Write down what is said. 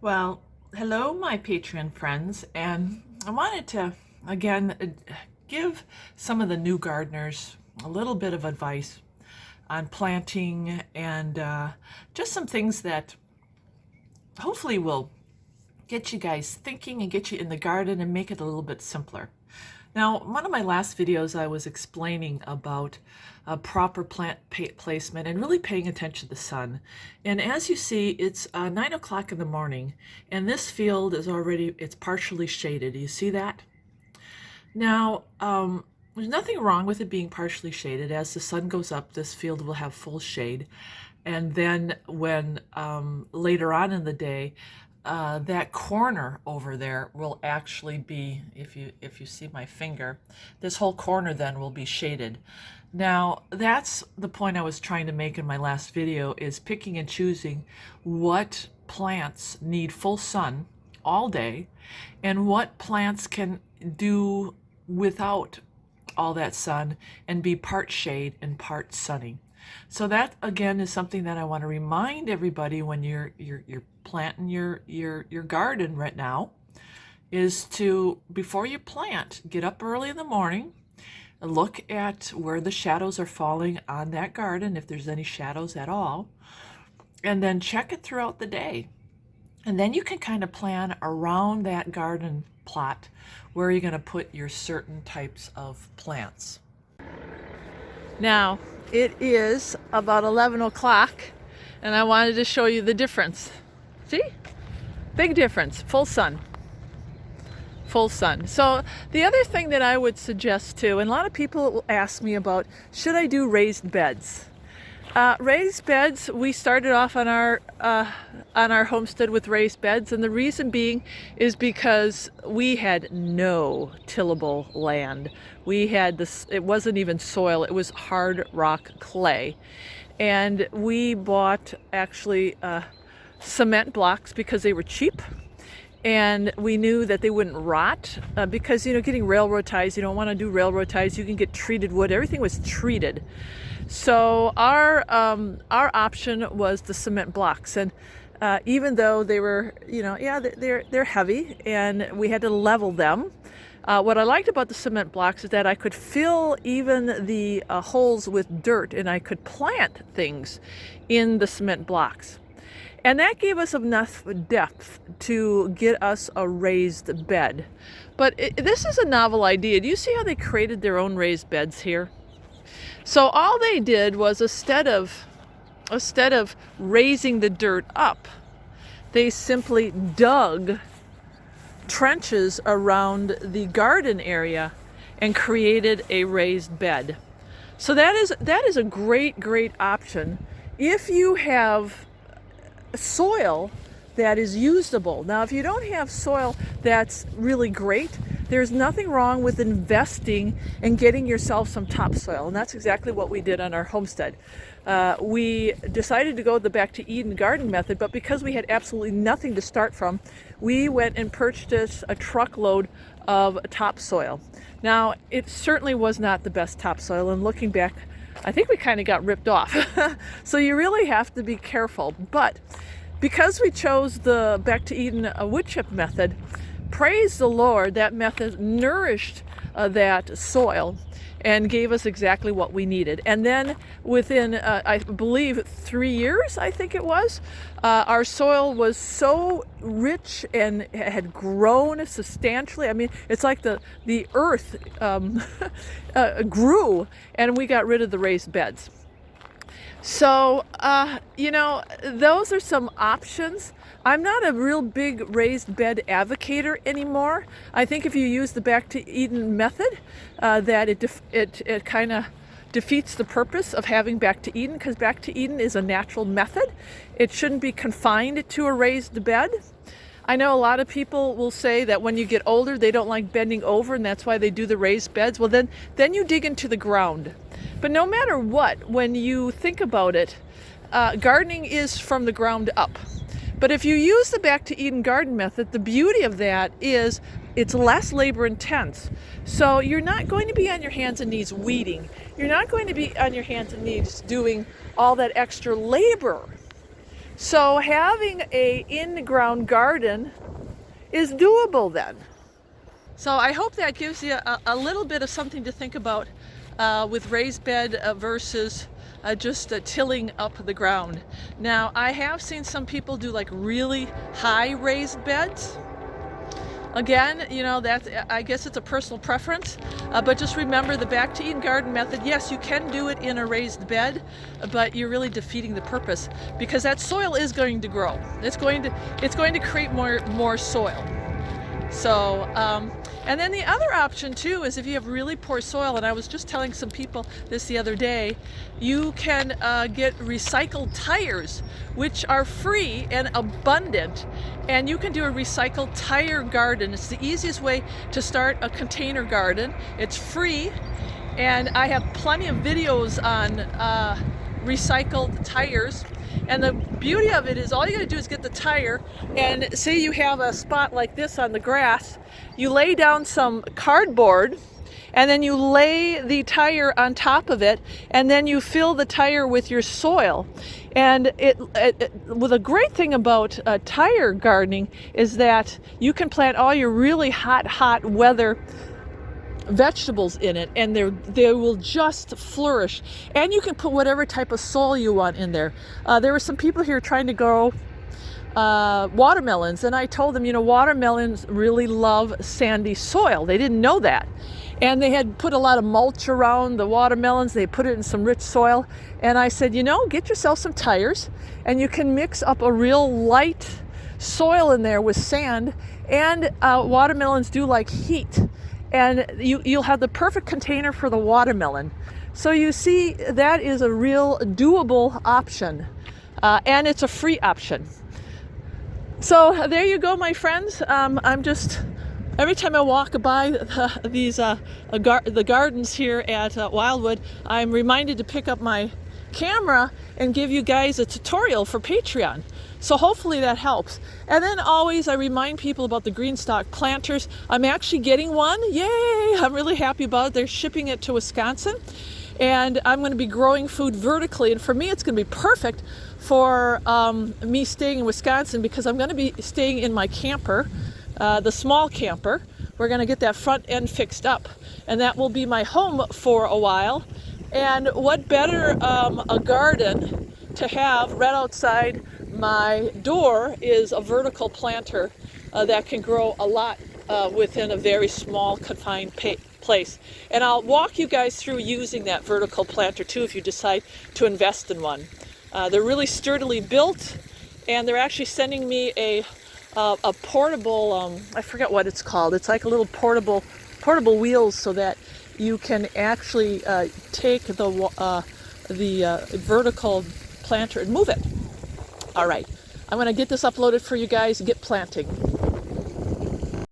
Well, hello, my Patreon friends, and I wanted to again give some of the new gardeners a little bit of advice on planting and just some things that hopefully will get you guys thinking and get you in the garden and make it a little bit simpler. Now, one of my last videos I was explaining about proper plant placement and really paying attention to the sun. And as you see, it's 9 o'clock in the morning, and this field is it's partially shaded. Do you see that? Now, there's nothing wrong with it being partially shaded. As the sun goes up, this field will have full shade. And then when later on in the day, that corner over there will actually be, if you see my finger, this whole corner then will be shaded. Now, that's the point I was trying to make in my last video, is picking and choosing what plants need full sun all day and what plants can do without all that sun and be part shade and part sunny. So that again is something that I want to remind everybody when you're planting your garden right now, is to, before you plant, get up early in the morning, look at where the shadows are falling on that garden, if there's any shadows at all, and then check it throughout the day. And then you can kind of plan around that garden plot where you're going to put your certain types of plants. Now, it is about 11 o'clock, and I wanted to show you the difference. See? Big difference. Full sun. Full sun. So the other thing that I would suggest too, and a lot of people ask me about, should I do raised beds? Raised beds, we started off on our homestead with raised beds, and the reason being is because we had no tillable land. We had this, it wasn't even soil, it was hard rock clay. And we bought actually cement blocks because they were cheap. And we knew that they wouldn't rot because, you know, getting railroad ties, you don't want to do railroad ties. You can get treated wood. Everything was treated. So our option was the cement blocks. And even though they were, you know, yeah, they're heavy and we had to level them. What I liked about the cement blocks is that I could fill even the holes with dirt, and I could plant things in the cement blocks. And that gave us enough depth to get us a raised bed. But this is a novel idea. Do you see how they created their own raised beds here? So all they did was, instead of raising the dirt up, they simply dug trenches around the garden area and created a raised bed. So that is a great option if you have soil that is usable. Now, if you don't have soil that's really great, there's nothing wrong with investing and getting yourself some topsoil, and that's exactly what we did on our homestead. We decided to go the Back to Eden garden method, but because we had absolutely nothing to start from, we went and purchased a truckload of topsoil. Now, it certainly was not the best topsoil, and looking back, I think we kind of got ripped off. So you really have to be careful. But because we chose the Back to Eden wood chip method, praise the Lord, that method nourished that soil and gave us exactly what we needed. And then within, I believe, 3 years, I think it was, our soil was so rich and had grown substantially. I mean, it's like the earth grew, and we got rid of the raised beds. So, you know, those are some options. I'm not a real big raised bed advocator anymore. I think if you use the Back to Eden method, that it kind of defeats the purpose of having Back to Eden, because Back to Eden is a natural method. It shouldn't be confined to a raised bed. I know a lot of people will say that when you get older, they don't like bending over, and that's why they do the raised beds. Well, then you dig into the ground. But no matter what, when you think about it, gardening is from the ground up. But if you use the Back to Eden garden method, the beauty of that is it's less labor intense. So you're not going to be on your hands and knees weeding. You're not going to be on your hands and knees doing all that extra labor. So having a in-ground garden is doable then. So I hope that gives you a little bit of something to think about with raised bed versus just tilling up the ground. Now, I have seen some people do like really high raised beds. Again, you know, I guess it's a personal preference, but just remember the back to Eden garden method. Yes, you can do it in a raised bed, but you're really defeating the purpose because that soil is going to grow. It's going to create more soil. So, and then the other option too is if you have really poor soil, and I was just telling some people this the other day, you can get recycled tires, which are free and abundant, and you can do a recycled tire garden. It's the easiest way to start a container garden. It's free, and I have plenty of videos on recycled tires. And the beauty of it is all you gotta do is get the tire, and say you have a spot like this on the grass, you lay down some cardboard, and then you lay the tire on top of it, and then you fill the tire with your soil. And well, the great thing about tire gardening is that you can plant all your really hot weather vegetables in it, and they will just flourish. And you can put whatever type of soil you want in there. There were some people here trying to grow watermelons, and I told them, you know, watermelons really love sandy soil. They didn't know that, and they had put a lot of mulch around the watermelons. They put it in some rich soil, and I said, you know, get yourself some tires, and you can mix up a real light soil in there with sand, and watermelons do like heat, and you'll have the perfect container for the watermelon. So you see, that is a real doable option, and it's a free option. So there you go, my friends. I'm just, every time I walk by the gardens here at Wildwood, I'm reminded to pick up my camera and give you guys a tutorial for Pateron. So hopefully that helps. And then always I remind people about the green stalk planters. I'm actually getting one. Yay! I'm really happy about it. They're shipping it to Wisconsin. And I'm going to be growing food vertically. And for me, it's going to be perfect for me staying in Wisconsin, because I'm going to be staying in my camper, the small camper. We're going to get that front end fixed up. And that will be my home for a while. And what better a garden to have right outside my door is a vertical planter that can grow a lot within a very small confined place. And I'll walk you guys through using that vertical planter too if you decide to invest in one. They're really sturdily built, and they're actually sending me a portable, I forget what it's called. It's like a little portable wheels, so that you can actually take the vertical planter and move it. All right, I'm going to get this uploaded for you guys and get planting.